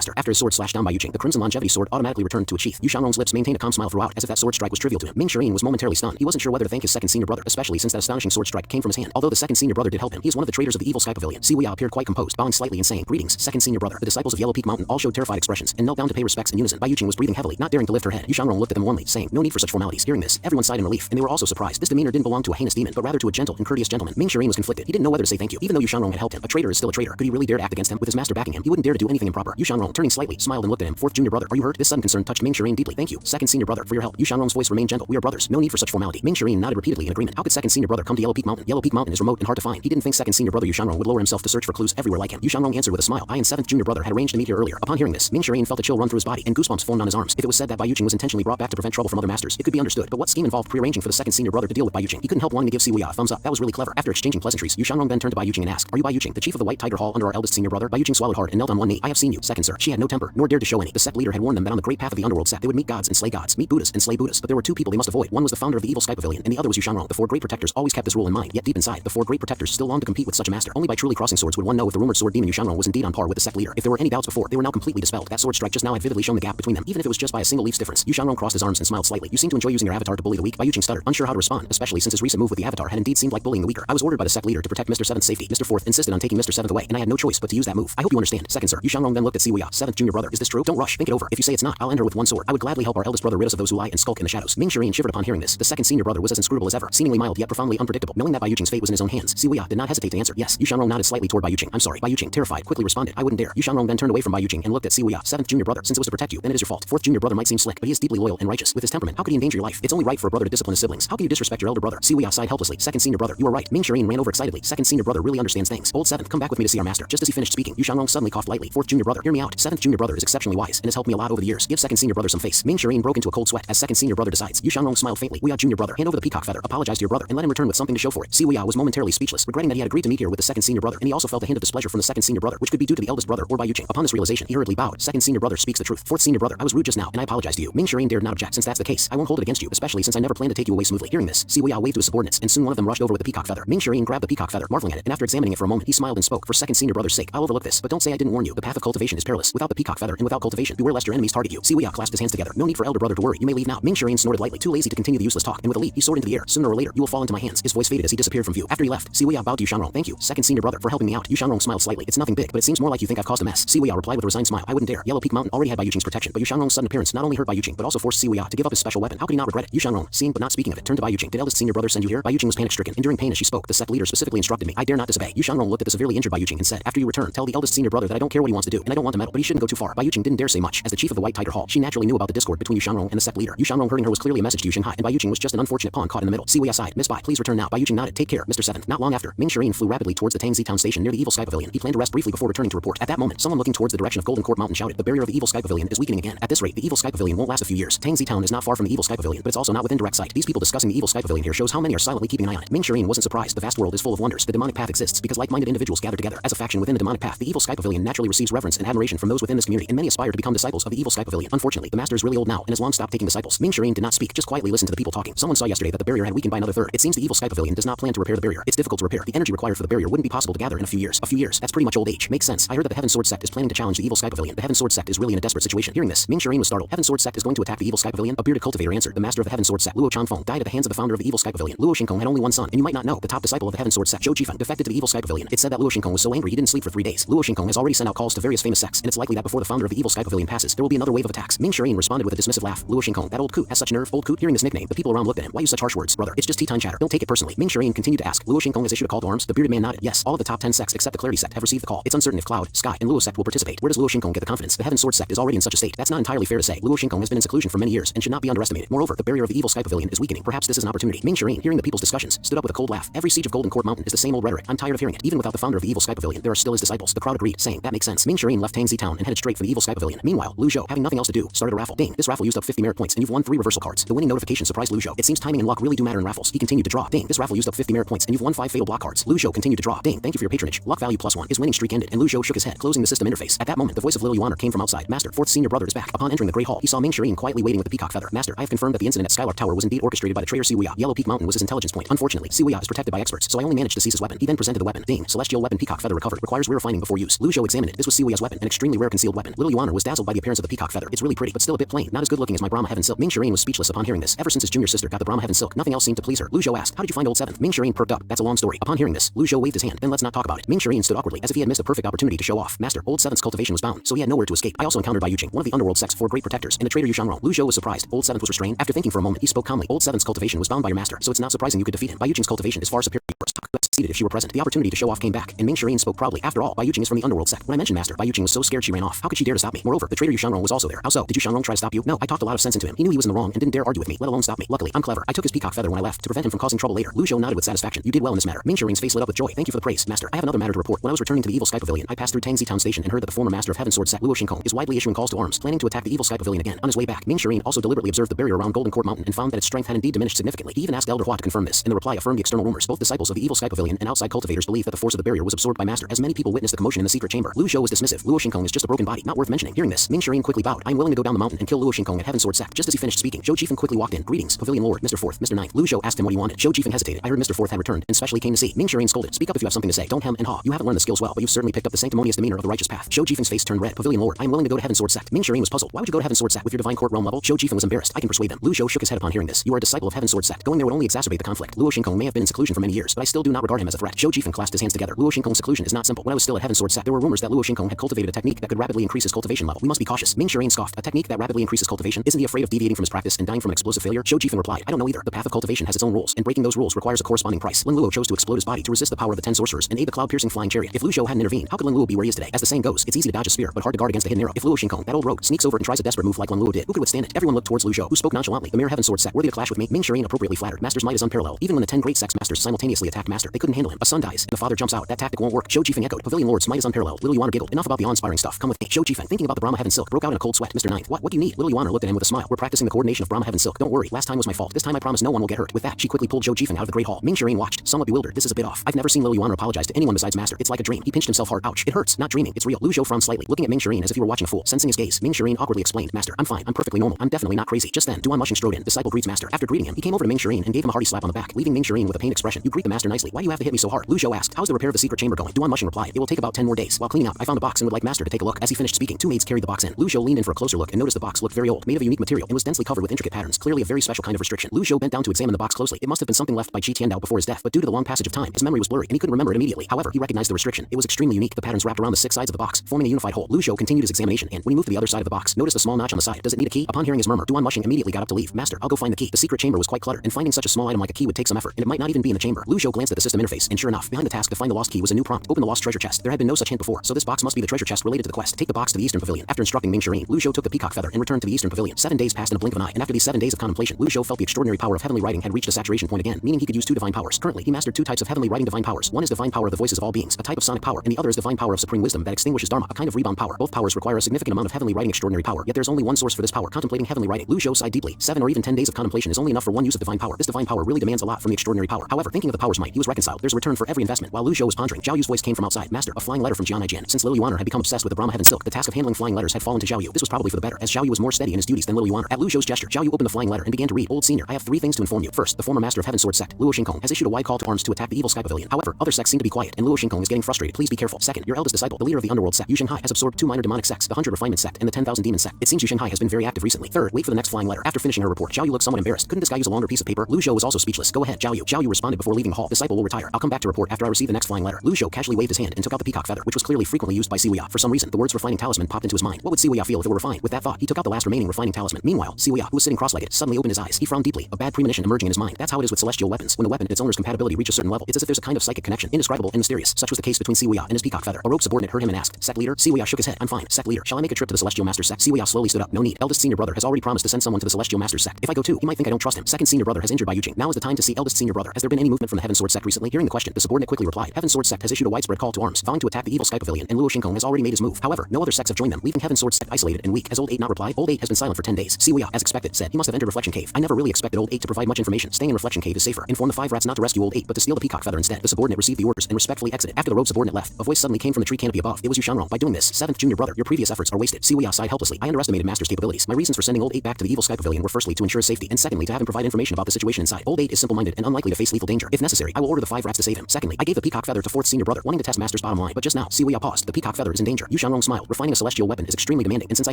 Master. After his sword slashed down by Yu Jing, the Crimson Longevity sword automatically returned to a sheath. Yu Xianglong's lips maintained a calm smile throughout, as if that sword strike was trivial to him. Ming Shirin was momentarily stunned. He wasn't sure whether to thank his second senior brother, especially since that astonishing sword strike came from his hand. Although the second senior brother did help him, he is one of the traders of the Evil Sky Pavilion. Siwei appeared quite composed, bowing slightly and saying, "Greetings, second senior brother." The disciples of Yellow Peak Mountain all showed terrified expressions and knelt down to pay respects in unison. Bai Yu Jing was breathing heavily, not daring to lift her head. Yu Xianglong looked at them warmly, saying, "No need for such formalities." Hearing this, everyone sighed in relief, and they were also surprised. This demeanor didn't belong to a heinous demon, but rather to a gentle and courteous gentleman. Ming Shirin was conflicted. He didn't know whether to say thank you. Even though Yu Xianglong had helped him, a traitor is still a traitor. Could he really dare to act against him? With his master backing him, he wouldn't dare to do anything improper. Yu Xianglong, turning slightly, smiled and looked at him. "Fourth junior brother, are you hurt?" This sudden concern touched Ming Shirin deeply. "Thank you, second senior brother, for your help." Yu Xianglong's voice remained gentle. "We are brothers. No need for such formality." Ming Shirin nodded repeatedly in agreement. How could second senior brother come to Yellow Peak Mountain? Yellow Peak Mountain is remote and hard to find. He didn't think second senior brother Yu Xianglong would lower himself to search for clues everywhere like him. Yu Xianglong answered with a smile. I and seventh junior brother had arranged to meet here earlier. Upon hearing this, Ming Shirin felt a chill run through his body, and goosebumps formed on his arms. If it was said that Bai Yu Jing was intentionally brought back to prevent trouble from other masters, it could be understood. But what scheme involved prearranging for the second senior brother to deal with Bai Yu Jing? He couldn't help wanting to give Siwei a thumbs up. That was really clever. After exchanging pleasantries, Yu Xianglong then turned to Bai Yu Jing and asked, "Are you Bai Yu Jing, the chief of the White Tiger Hall under our eldest senior brother?" Bai Yu Jing swallowed hard and knelt on one knee. "I have seen you, second sir." She had no temper, nor dared to show any. The sect leader had warned them that on the great path of the underworld sect, they would meet gods and slay gods, meet Buddhas and slay Buddhas. But there were two people they must avoid. One was the founder of the Evil Sky Pavilion, and the other was Yu Xianglong. The four great protectors always kept this rule in mind, yet deep inside, the four great protectors still longed to compete with such a master. Only by truly crossing swords would one know if the rumored sword demon Yu Xianglong was indeed on par with the sect leader. If there were any doubts before, they were now completely dispelled. That sword strike just now had vividly shown the gap between them, even if it was just by a single leaf's difference. Yu Xianglong crossed his arms and smiled slightly. "You seem to enjoy using your avatar to bully the weak." Bai Yu Jing stuttered, unsure how to respond, especially since his recent move with the avatar had indeed seemed like bullying the weaker. "I was ordered by the sect leader to protect Mr. Seventh's safety. Mr. Fourth insisted on taking Mr. Seventh away, and I had no choice but to use that move. I hope you understand, second sir." Yu Xianglong then looked at Siwei, seventh junior brother. "Is this true? Don't rush. Think it over. If you say it's not, I'll end her with one sword. I would gladly help our eldest brother rid us of those who lie and skulk in the shadows." Ming Shirin shivered upon hearing this. The second senior brother was as inscrutable as ever, seemingly mild yet profoundly unpredictable. Knowing that Bai Yu Jing's fate was in his own hands, Siwei did not hesitate to answer. "Yes." Yu Xianglong nodded slightly toward Bai Yu Jing. "I'm sorry." Bai Yu Jing, terrified, quickly responded, "I wouldn't dare." Yu Xianglong then turned away from Bai Yu Jing and looked at Siwei, seventh junior brother. "Since it was to protect you, then it is your fault. Fourth junior brother might seem slick, but he is deeply loyal and righteous. With his temperament, how could he endanger your life? It's only right for a brother to discipline his siblings. How can you disrespect your elder brother?" Siwei sighed helplessly. "Second senior brother, you are right." Ming Shirin ran over excitedly. "Second senior brother really understands things. Old seventh, come back with me to see our master." Just as he finished speaking, Yu Xianglong suddenly coughed lightly. "Fourth junior brother, hear me out. Seventh junior brother is exceptionally wise and has helped me a lot over the years. Give second senior brother some face." Ming Shirin broke into a cold sweat as second senior brother decides. Yu Xianglong smiled faintly. "We are junior brother. Hand over the peacock feather. Apologize to your brother and let him return with something to show for it." Siwei was momentarily speechless, regretting that he had agreed to meet here with the second senior brother, and he also felt a hint of displeasure from the second senior brother, which could be due to the eldest brother or Bai Yu Jing. Upon this realization, he hurriedly bowed. "Second senior brother speaks the truth. Fourth senior brother, I was rude just now, and I apologize to you." Ming Shirin dared not object. "Since that's the case, I won't hold it against you, especially since I never planned to take you away smoothly." Hearing this, Siwei waved to his subordinates, and soon one of them rushed over with the peacock feather. Ming Shirin grabbed the peacock feather, marveling at it, and after examining it for a moment, he smiled and spoke, "For second senior brother's sake, I'll overlook this, but don't say I didn't warn you. The path of cultivation is perilous. Without the peacock feather and without cultivation, beware lest your enemies target you." Siwei clasped his hands together. "No need for elder brother to worry. You may leave now." Ming Shirin snorted lightly, too lazy to continue the useless talk, and with a leap, he soared into the air. "Sooner or later, you will fall into my hands." His voice faded as he disappeared from view. After he left, Siwei bowed to Yu Xianglong. "Thank you, second senior brother, for helping me out." Yu Xianglong smiled slightly. "It's nothing big, but it seems more like you think I've caused a mess." Siwei replied with a resigned smile. "I wouldn't dare." Yellow Peak Mountain already had Bai Yu Jing's protection, but Yu Xianglong's sudden appearance not only hurt Bai Yu Jing, but also forced Siwei to give up his special weapon. How could he not regret it? Yu Xianglong, seeing but not speaking of it, turned to Bai Yu Jing. "Did eldest senior brother send you here?" Bai Yu Jing was panic-stricken, enduring pain as she spoke. "The sect leader specifically instructed me. I dare not disobey." Yu Xianglong looked at the severely injured Bai Yu Jing and said, "After you return, tell the eldest senior brother that I don't care what he wants to do, and I don't want to meddle, but he shouldn't go too far." Bai Yu Jing didn't dare say much. As the chief of the White Tiger Hall, she naturally knew about the discord between Yu Xianglong and the sect leader. Yu Xianglong hurting her was clearly a message to Yu Xinghai, and Bai Yu Jing was just an unfortunate pawn caught in the middle. Siwei sighed. "Miss Bai, please return now." Bai Yu Jing nodded. "Take care, Mr. Seventh." Not long after, Ming Shirin flew rapidly towards the Tang Town station near the Evil Sky Pavilion. He planned to rest briefly before returning to report. At that moment, someone looking towards the direction of Golden Court Mountain shouted, "The barrier of the Evil Sky Pavilion is weakening again." At this rate, the Evil Sky Pavilion won't last a few years. Tang Town is not far from the Evil Sky Pavilion, but it's also not within direct sight. These people discussing the Evil Sky Pavilion here shows how many are silently keeping an eye on it. Ming Shirin wasn't surprised. The vast world is full of wonders. The demonic path exists because like-minded individuals gather together. As a faction within the demonic path, the Evil Sky Pavilion naturally receives reverence and admiration from those within this community, and many aspire to become disciples of the Evil Sky Pavilion. Unfortunately, the master is really old now and has long stopped taking disciples. Ming Shirin did not speak, just quietly listened to the people talking. Someone saw yesterday that the barrier had weakened by another third. It seems the Evil Sky Pavilion does not plan to repair the barrier. It's difficult to repair. The energy required for the barrier wouldn't be possible to gather in a few years. A few years? That's pretty much old age. Makes sense. I heard that the Heaven Sword sect is planning to challenge the Evil Sky Pavilion. The Heaven Sword sect is really in a desperate situation. Hearing this, Ming Shirin was startled. Heaven Sword sect is going to attack the Evil Sky Pavilion? A bearded cultivator answered. The master of the Heaven Sword sect, Luo Chanfeng, died at the hands of the founder of the Evil Sky Pavilion. Luo Xingkong had only one son, and you might not know, the top disciple of the Heaven Sword sect, Zhou Jifeng, defected to the Evil Sky Pavilion. It said that Luo Xingkong was so angry he didn't sleep for 3 days. Luo Xingkong has already sent out calls to various famous sects, and it's likely that before the founder of the Evil Sky Pavilion passes, there will be another wave of attacks. Ming Shirin responded with a dismissive laugh. Luo Xingkong, that old coot, has such nerve. Old coot? Hearing this nickname, the people around looked at him. Why use such harsh words, brother? It's just tea time chatter. Don't take it personally. Ming Shirin continued to ask. Luo Xingkong has issued a call to arms? The bearded man nodded. Yes, all of the top 10 sects except the Clarity sect have received the call. It's uncertain if Cloud, Sky, and Luo sect will participate. Where does Luo Xingkong get the confidence? The Heaven Sword sect is already in such a state. That's not entirely fair to say. Luo Xingkong has been in seclusion for many years and should not be underestimated. Moreover, the barrier of the Evil Sky Pavilion is weakening. Perhaps this is an opportunity. Ming Shirin, hearing the people's discussions, stood up with a cold laugh. Every siege of Golden Court Mountain is the same old rhetoric. I'm tired of hearing it. Even without the founder of the Evil Sky Pavilion, there are still his disciples. The crowd agreed, saying, that makes sense. Ming Shirin left Tang Town and headed straight for the Evil Sky Pavilion. Meanwhile, Lu Zhou, having nothing else to do, started a raffle. Ding, this raffle used up 50 merit points, and you've won 3 reversal cards. The winning notification surprised Lu Zhou. It seems timing and luck really do matter in raffles. He continued to draw. Ding, this raffle used up 50 merit points, and you've won 5 fatal block cards. Lu Zhou continued to draw. Ding, thank you for your patronage. Luck value +1. His winning streak ended, and Lu Zhou shook his head, closing the system interface. At that moment, the voice of Lil Yuaner came from outside. Master, fourth senior brother is back. Upon entering the Grey Hall, he saw Ming Shirin quietly waiting with the peacock feather. Master, I have confirmed that the incident at Skylark Tower was indeed orchestrated by the traitor Siwei. Yellow Peak Mountain was his intelligence point. Unfortunately, Siwei is protected by experts, so I only managed to seize his weapon. He then presented the weapon. Ding, celestial weapon peacock feather recovered. Requires refining before use. Lu Zhou examined it. This was Siwei's weapon, an extremely extremely rare concealed weapon. Little Yuan was dazzled by the appearance of the peacock feather. It's really pretty, but still a bit plain. Not as good looking as my Brahma Heaven Silk. Ming Shireen was speechless upon hearing this. Ever since his junior sister got the Brahma Heaven Silk, nothing else seemed to please her. Lu Zhou asked, how did you find old 7? Ming Shireen perked up. That's a long story. Upon hearing this, Lu Zhou waved his hand. Then let's not talk about it. Ming Shireen stood awkwardly, as if he had missed a perfect opportunity to show off. Master, old 7's cultivation was bound, so he had nowhere to escape. I also encountered Bai Yuqing, one of the underworld sect's 4 great protectors, and the traitor Yu Shangrong. Lu Zhou was surprised. Old 7th was restrained. After thinking for a moment, he spoke calmly. Old 7's cultivation was bound by your master, so it's not surprising you could defeat him. Bai Yuqing's cultivation is far superior to yours. Succeeded if she were present. The opportunity to show off came back, and Ming Shireen spoke proudly. After all, Bai Yuqing is from the underworld sect. When I mentioned master, Bai Yuqing was so scared she ran off. How could she dare to stop me? Moreover, the traitor Yu Shangrong was also there. How so? Did Yu Shangrong try to stop you? No, I talked a lot of sense into him. He knew he was in the wrong and didn't dare argue with me, let alone stop me. Luckily, I'm clever. I took his peacock feather when I left to prevent him from causing trouble later. Lu Zhou nodded with satisfaction. You did well in this matter. Ming Shireen's face lit up with joy. Thank you for the praise, master. I have another matter to report. When I was returning to the Evil Sky Pavilion, I passed through Tang Town Station and heard that the former master of Heaven Sword sect, Luo Xingkong, is widely issuing calls to arms, planning to attack the Evil Sky Pavilion again. On his way back, Ming Shireen also deliberately observed the barrier around Golden Court Mountain and found that its strength had indeed diminished significantly. He even asked Elder Hua to confirm this, and the reply affirmed the external rumors. Both disciples of the Evil Sky Pavilion and outside cultivators believe that the force of the barrier was absorbed by master, as many people witnessed the commotion in the secret chamber. Lu Zhou was dismissive. Luo Xingkong is just a broken body, not worth mentioning. Hearing this, Ming Shireen quickly bowed. I am willing to go down the mountain and kill Luo Xingkong at Heaven Sword sect. Just as he finished speaking, Zhou Jifeng quickly walked in. Greetings, Pavilion Lord, Mr. 4th, Mr. 9th. Lu Zhou asked him what he wanted. Zhou Jifeng hesitated. I heard Mr. 4th had returned and specially came to see. Ming Shireen scolded. Speak up if you have something to say. Don't hem and haw. You haven't learned the skills well, but you've certainly picked up the sanctimonious demeanor of the righteous path. Zhou Jifeng's face turned red. Pavilion Lord, I am willing to go to Heaven Sword sect. Ming Shireen was puzzled. Why would you go to Heaven Sword sect with your divine court realm level? Zhou Jifeng was embarrassed. I can persuade them. Lu Zhou shook his head upon hearing this. You are a disciple of Heaven Sword sect. Going there would only exacerbate the conflict. Luo Xingkong may have been in seclusion for many years, but I still do not regard him as a threat. Zhou Jifeng clasped his hands together. Luo Xingkong's seclusion is not simple. When I was still at Heaven Sword sect, there were rumors that Luo Xingkong had cultivated a technique that could rapidly increase his cultivation level. We must be cautious. Ming Shireen scoffed. A technique that rapidly increases cultivation? Isn't he afraid of deviating from his practice and dying from an explosive failure? Zhou Jifeng replied. I don't know either. The path of cultivation has its own rules, and breaking those rules requires a corresponding price. Lin Luo chose to explode his body to resist the power of the 10 sorcerers and aid the cloud-piercing flying chariot. If Lu Zhou hadn't intervened, how could Lin Luo be where he is today? As the saying goes, it's easy to dodge a spear, but hard to guard against a hidden arrow. If Luo Xingkong, that old rogue, sneaks over and tries a desperate move like Lin Luo did, who could withstand it? Everyone looked towards Lu Zhou, who spoke nonchalantly. The mere Heaven Sword sect, worthy to clash with me. Ming Shireen appropriately flattered. Master's might is unparalleled. Even when the 10 great sects masters simultaneously attack master, they couldn't handle him. A son dies, and the father jumps out. That tactic won't work. Zhou Jifeng echoed. Pavilion Lord's might is unparalleled. Little Yuan giggled. Enough about the awe-inspiring stuff. Come with me. Zhou Jifeng, thinking about the Brahma Heaven Silk, broke out in a cold sweat. Mr. 9th, what do you need? Little Yuan looked at him with a smile. We're practicing the coordination of Brahma Heaven Silk. Don't worry. Last time was my fault. This time I promise no one will get hurt. With that, she quickly pulled Zhou Jifeng out of the great hall. Ming Shireen watched, somewhat bewildered. This is a bit off. I've never seen Little Yuan apologize to anyone besides master. It's like a dream. He pinched himself hard. Ouch. It hurts. Not dreaming. It's real. Lu Zhou frowned slightly, looking at Ming Shireen as if he were watching a fool. Sensing his gaze, Ming Shireen awkwardly explained, Master, I'm fine. I'm perfectly normal. I'm definitely not crazy. Just then, Duan Mushing strode in. Disciple greets master. After greeting him, he came over to Ming Shireen and gave him a hearty slap on the back, leaving Ming Shireen with a pained expression. You greet the master nicely. Why do you have to hit me so hard? Lu Zhou asked. How's the repair of the secret chamber going? Duan Mushing replied. It will take about 10 more days. While cleaning up, I found a box and would like master to take a look. As he finished speaking, 2 maids carried the box in. Lu Zhou leaned in for a closer look and noticed the box looked very old, made of a unique material, and was densely covered with intricate patterns, clearly a very special kind of restriction. Lu Zhou bent down to examine the box closely. It must have been something left by Qi Tiandao before his death, but due to the long passage of time, his memory was blurry and he couldn't remember it immediately. However, he recognized the restriction. It was extremely unique. The patterns wrapped around the 6 sides of the box, forming a unified whole. Lu Zhou continued his examination and, when he moved to the other side of the box, noticed a small notch on the side. Does it need a key? Upon hearing his murmur, Duan Mushing immediately got up to leave. Master, I'll go find the key. The secret chamber was quite cluttered, and finding such a small item like a key would take some effort, and it might not even be in the chamber. Lu Zhou glanced at the system interface, and sure enough, behind the task to find the lost key was a new prompt. Open the lost treasure chest. There had been no such hint before, so this box must be the treasure chest related to the quest. Take the box to the Eastern Pavilion. After instructing Ming Shireen, Lu Zhou took the peacock feather and returned to the Eastern Pavilion. 7 days passed in a blink of an eye, and after these 7 days of contemplation, Lu Zhou felt the extraordinary power of heavenly writing had reached a saturation point again, meaning he could use 2 divine powers. Currently, he mastered 2 types of heavenly writing divine powers. One is divine power of the voices of all beings, a type of sonic power, and the other is divine power of supreme wisdom that extinguishes dharma, a kind of rebound power. Both powers require a significant amount of heavenly writing extraordinary power, yet there's only one source for this power, contemplating heavenly writing. Lu Zhou sighed deeply. 7 or even 10 days of contemplation is only enough for one use of divine power. This divine power really demands a lot from the extraordinary power. However, thinking of the power's might, he was reconciled. There's a return for every investment. While Lu Zhou was pondering, Zhao Yu's voice came from outside. Master, a flying letter from Jian Aijian. Since Lil Yuaner had become obsessed with the Brahma Heaven Silk, the task of handling flying letters had fallen to Zhao Yu. This was probably for the better, as Zhao Yu was more steady in his duties than Lil Yuaner. At Lu Zhou's gesture, Zhao Yu opened the flying letter and began to read. Old Senior, I have 3 things to inform you. First, the former master of Heaven Sword sect, Luo Xingkong, has issued a wide call to arms to attack the Evil Sky Pavilion. However, other sects seem to be quiet, and Luo Xingkong is getting frustrated. Please be careful. Second, your eldest disciple, the leader of the underworld sect, Yu Shanghai, has absorbed 2 minor demonic sects, the 100 Refinement sect and the 10,000 Demon sect. It seems Yu Shanghai has been very active recently. Third, wait for the next flying letter. After finishing her report, Zhao Yu looked somewhat embarrassed. Couldn't this guy use a longer piece of paper? Lu Zhou was also speechless. Go ahead, Zhao Yu. Zhao Yu responded before leaving the hall. Disciple will retire. I'll come back to report after I receive the next flying letter. Lu Zhou casually waved his hand and took out the peacock feather, which was clearly frequently used by Siwuya. For some reason, the words refining talisman popped into his mind. What would Siwuya feel if it were refined? With that thought, he took out the last remaining refining talisman. Meanwhile, Siwuya, who was sitting cross-legged, suddenly opened his eyes. He frowned deeply, a bad premonition emerging in his mind. That's how it is with celestial weapons. When the weapon and its owner's compatibility reach a certain level, it's as if there's a kind of psychic connection, indescribable and mysterious. Such was the case between Siwuya and his peacock feather. A rogue subordinate heard him and asked, Sect leader? Siwuya shook his head. I'm fine. Sect leader, shall I make a trip to the Celestial Master sect? Siwuya slowly stood up. No need. Eldest senior brother has already promised to send someone to the Celestial Master sect. If I go too, he might think I don't trust him. Second senior brother has injured Bai Yuqing. Now is the time to see eldest senior brother. Has there been any movement from the Heaven Sword sect recently? Hearing the question, the subordinate quickly replied, Heaven Sword sect has issued a widespread call to arms, vowing to attack the Evil Sky Pavilion, and Luo Xingkong has already made his move. However, no other sects have joined them, leaving Heaven Sword sect isolated and weak. Has Old 8 not replied? Old 8 has been silent for 10 days. Siwuya, as expected, said, he must have entered Reflection Cave. I never really expected Old 8 to provide much information. Staying in Reflection Cave is safer. Inform the 5 rats not to rescue Old 8, but to steal the peacock feather instead. The subordinate received the orders and respectfully exited. After the rogue subordinate left, a voice suddenly came from the tree canopy above. It was Yu Shangrong. By doing this, 7th junior brother, your previous efforts are wasted. Siwuya sighed helplessly. I underestimated Master's capabilities. My reasons for sending Old 8 back to the Evil Sky Pavilion were firstly to ensure his safety, and secondly to have him provide information about the situation inside. Old 8 is simple-minded and unlikely to face lethal danger. If necessary, I will order the 5 rats to save him. Secondly, I gave the peacock feather to 4th senior brother, wanting to test Master's bottom line. But just now, Siwei paused. The peacock feather is in danger. Yu Xianglong smiled. Refining a celestial weapon is extremely demanding, and since I